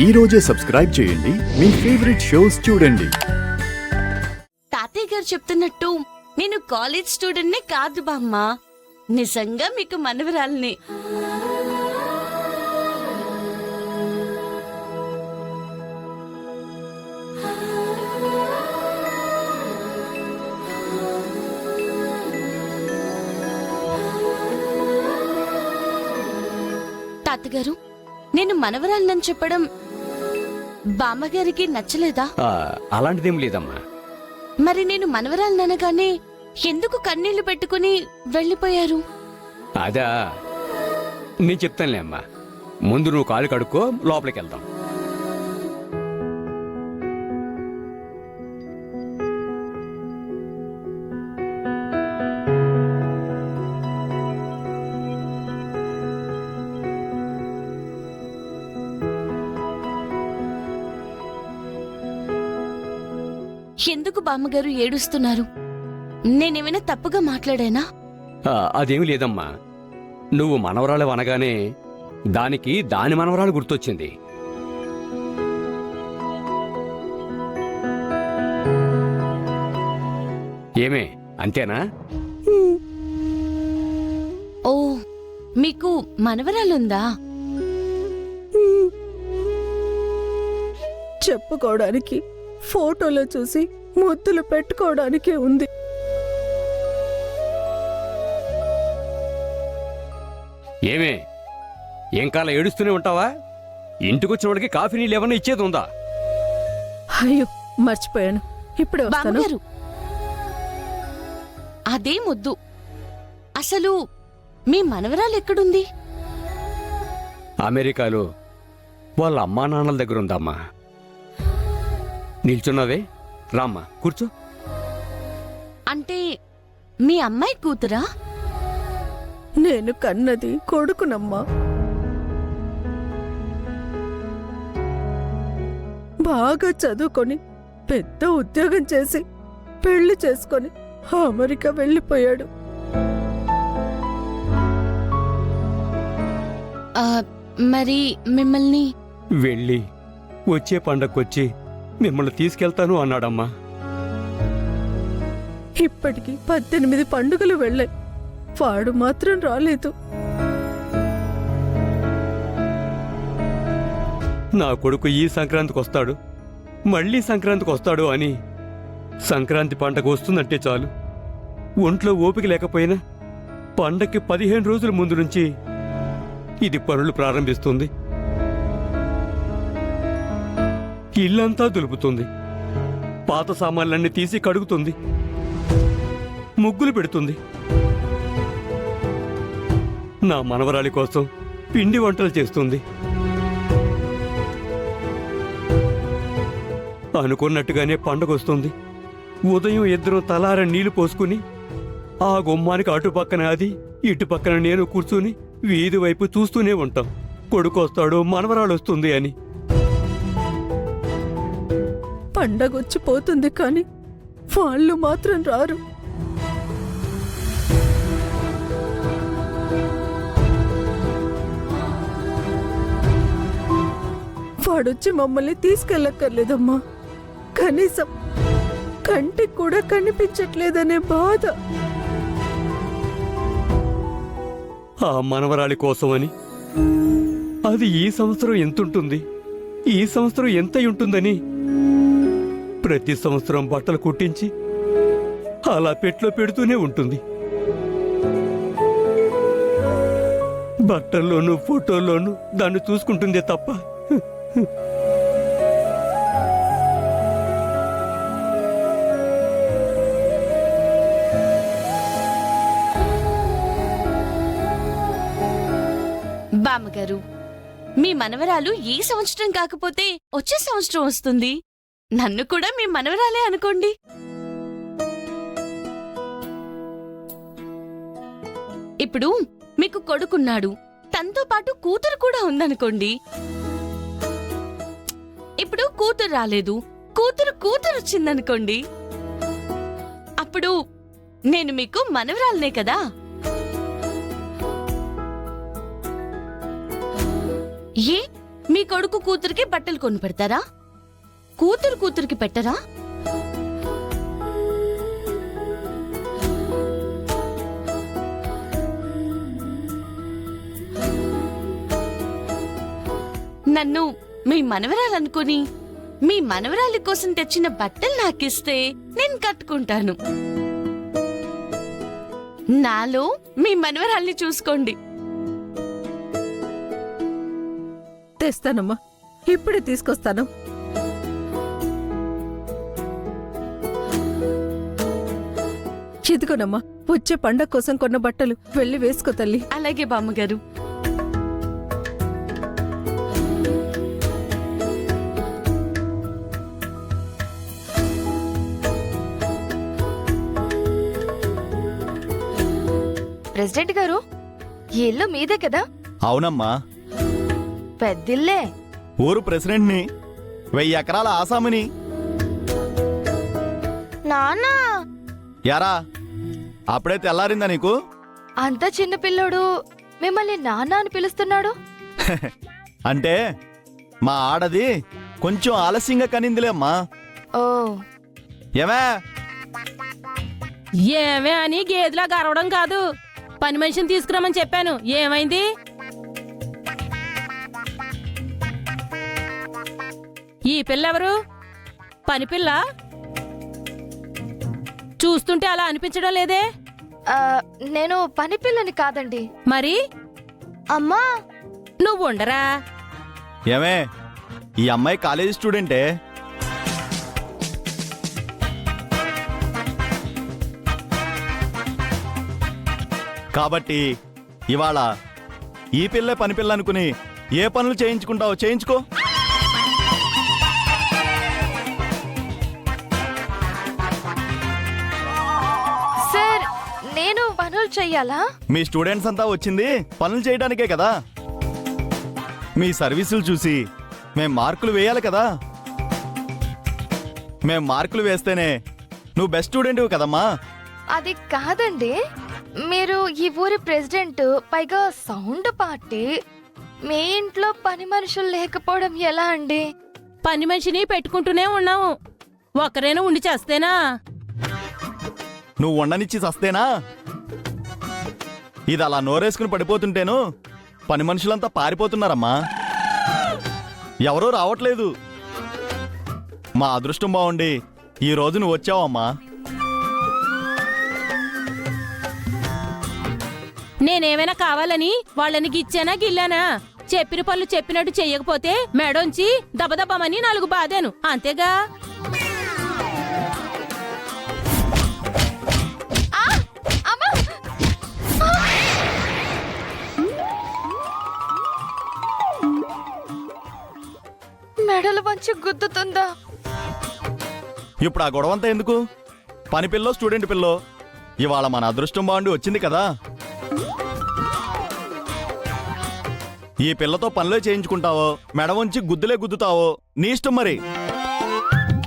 ఈ రోజే సబ్స్క్రైబ్ చేయండి, మీ ఫేవరెట్ షోస్ చూడండి. తాతయ్య గారు చెప్తున్నట్టు నేను కాలేజ్ స్టూడెంట్నే కాదు బామ్మ, నిజంగా మీకు మనవరాల్ని. తాతగారు, నేను మనవరాలని చెప్పడం బామ్మగారికి నచ్చలేదా? అలాంటిదేం లేదమ్మా. మరి నేను మనవరాలనగానే ఎందుకు కన్నీళ్లు పెట్టుకుని వెళ్ళిపోయారు? అదా, నేను చెప్తానులే అమ్మా. ముందు నువ్వు కాలు కడుక్కో, లోపలికి వెళ్దాం. ఎందుకు బామ్మగారు ఏడుస్తున్నారు? నేనేమైనా తప్పుగా మాట్లాడానా? అదేమి లేదమ్మా. నువ్వు మనవరాలు అనగానే దానికి దాని మనవరాలు గుర్తొచ్చింది. ఏమే, అంతేనా? ఓ, మీకు మనవరాలుందా? చెప్పుకోవడానికి, ఫోటోలో చూసి ముద్దులు పెట్టుకోవడానికే ఉంది. ఏమే, ఏం కాలం ఏడుస్తూనే ఉంటావా? ఇంటికొచ్చిన వాడికి కాఫీ నీళ్ళు ఏమన్నా ఇచ్చేది ఉందా? అయ్యో, మర్చిపోయాను. ఇప్పుడే వస్తాను. బామ్మగారు, అదే ముద్దు. అసలు మీ మనవరాలు ఎక్కడుంది? అమెరికాలో వాళ్ళ అమ్మా నాన్నల దగ్గర ఉందమ్మా. నిల్చున్నావే, రామ్మా కూర్చో. అంటే మీ అమ్మాయి కూతురా? నేను కన్నది కొడుకునమ్మా. బాగా చదువుకొని పెద్ద ఉద్యోగం చేసి పెళ్లి చేసుకొని అమెరికా వెళ్ళిపోయాడు. మరి మిమ్మల్ని వెళ్ళి వచ్చే పండగకొచ్చి మిమ్మల్ని తీసుకెళ్తాను అన్నాడమ్మా. ఇప్పటికి 18 పండుగలు వెళ్ళాయి, వాడు మాత్రం రాలేదు. నా కొడుకు ఈ సంక్రాంతికి వస్తాడు, మళ్ళీ సంక్రాంతికి వస్తాడు అని సంక్రాంతి పండగ వస్తుందంటే చాలు ఒంట్లో ఓపిక లేకపోయినా పండగకి 15 రోజుల ముందు నుంచి ఇది పనులు ప్రారంభిస్తుంది. ఇల్లంతా దులుపుతుంది, పాత సామాన్లన్నీ తీసి కడుగుతుంది, ముగ్గులు పెడుతుంది. నా మనవరాలి కోసం పిండి వంటలు చేస్తుంది. అనుకున్నట్టుగానే పండగొస్తుంది. ఉదయం ఇద్దరం తలార నీళ్లు పోసుకుని ఆ గుమ్మానికి అటుపక్కన అది, ఇటుపక్కన నేను కూర్చుని వీధి వైపు చూస్తూనే ఉంటాం. కొడుకొస్తాడు, మనవరాలు వస్తుంది అని. పండగొచ్చిపోతుంది కానీ వాళ్ళు మాత్రం రారు. వాడొచ్చి మమ్మల్ని తీసుకెళ్ళక్కర్లేదమ్మా, కనీసం కంటికి కూడా కనిపించట్లేదనే బాధ. ఆ మనవరాలి కోసమని అది ఈ సంవత్సరం ఎంతుంటుంది, ఈ సంవత్సరం ఎంత ఉంటుందని ప్రతి సంవత్సరం బట్టలు కుట్టించి అలా పెట్లో పెడుతూనే ఉంటుంది. బట్టల్లోనూ ఫోటోల్లోనూ దాన్ని చూసుకుంటుందే తప్ప బామ్మగారు, మీ మనవరాలు ఈ సంవత్సరం కాకపోతే వచ్చే సంవత్సరం వస్తుంది. నన్ను కూడా మీ మనవరాలే అనుకోండి. ఇప్పుడు మీకు కొడుకున్నాడు, తనతో పాటు కూతురు కూడా ఉందనుకోండి. ఇప్పుడు కూతురు రాలేదు, కూతురు వచ్చిందనుకోండి. అప్పుడు నేను మీకు మనవరాలనే కదా. ఏ మీ కొడుకు కూతురికి బట్టలు కొని పెడతారా? కూతురికి పెట్టరా? నన్ను మీ మనవరాలనుకుని మీ మనవరాలి కోసం తెచ్చిన బట్టలు నాకిస్తే నేను కట్టుకుంటాను. నాలో మీ మనవరాల్ని చూసుకోండి. తెస్తానమ్మా, ఇప్పుడే తీసుకొస్తాను. ఇదిగోనమ్మా, వచ్చే పండగ కోసం కొన్న బట్టలు. వెళ్ళి వేసుకో తల్లి. అలాగే బామ్మగారు. ప్రెసిడెంట్ గారు, ఈ ఇల్లు మీదే కదా? అవునమ్మా, పెద్దిల్లే. ఊరు ప్రెసిడెంట్ని, 1000 ఎకరాల ఆసామిని. నానా, యారా, అప్పుడే తెల్లారిందా నీకు? అంత చిన్న పిల్లోడు మిమ్మల్ని నాన్న అని పిలుస్తున్నాడు. అంటే మా ఆడది కొంచెం ఆలస్యంగా కనిందిలే అమ్మా. ఓ, ఏమే ఏమే అని గేదెలా గరవడం కాదు, పని మనిషిని తీసుకురామని చెప్పాను. ఏమైంది? ఈ పిల్లెవరు? పని పిల్ల? చూస్తుంటే అలా అనిపించడం లేదే. ఆ, నేను పని పిల్లని కాదండి. మరి అమ్మా, నువ్వు ఉండరా? ఏమే, ఈ అమ్మాయి కాలేజీ స్టూడెంటే. కాబట్టి ఇవాళ ఈ పిల్లే పని పిల్ల అనుకుని ఏ పనులు చేయించుకుంటావో చేయించుకో. సార్, నేను పనులు చెయ్యాలా? మీ స్టూడెంట్స్ అంతా వచ్చింది పనులు చేయడానికే కదా. మీ సర్వీసులు చూసి మేం మార్కులు వేయాలి కదా. మేం మార్కులు వేస్తేనే నువ్వు బెస్ట్ స్టూడెంట్వి కదమ్మా. అది కాదండి, మీరు ఈ ఊరి ప్రెసిడెంట్, పైగా సౌండ్ పార్టీ. మీ ఇంట్లో పని మనుషులు లేకపోవడం ఎలా అండి? పని మనిషిని పెట్టుకుంటూనే ఉన్నాము. ఒకరేనా ఉండి చేస్తేనా? నువ్వు ఉండనిచ్చి సస్తేనా? ఇది అలా నోరేసుకుని పడిపోతుంటేను పని మనుషులంతా పారిపోతున్నారమ్మా. ఎవరూ రావట్లేదు. మా అదృష్టం బాగుండి ఈ రోజు నువ్వు వచ్చావమ్మా. నేనేమైనా కావాలని వాళ్ళని గిచ్చానా గిల్లానా? చెప్పిన పనులు చెప్పినట్టు చెయ్యకపోతే మెడొంచి దబదబమని 4 బాదాను, అంతేగా. మెడలు మంచి గుద్దుతుందా? ఇప్పుడు ఆ గొడవంతా ఎందుకు? పని పిల్లో స్టూడెంట్ పిల్లో, ఇవాళ మన అదృష్టం బాగుండి వచ్చింది కదా. ఈ పిల్లతో పనులే చేయించుకుంటావో మెడ వంచి గుద్దులే గుద్దుతావో నీ ఇష్టం మరి.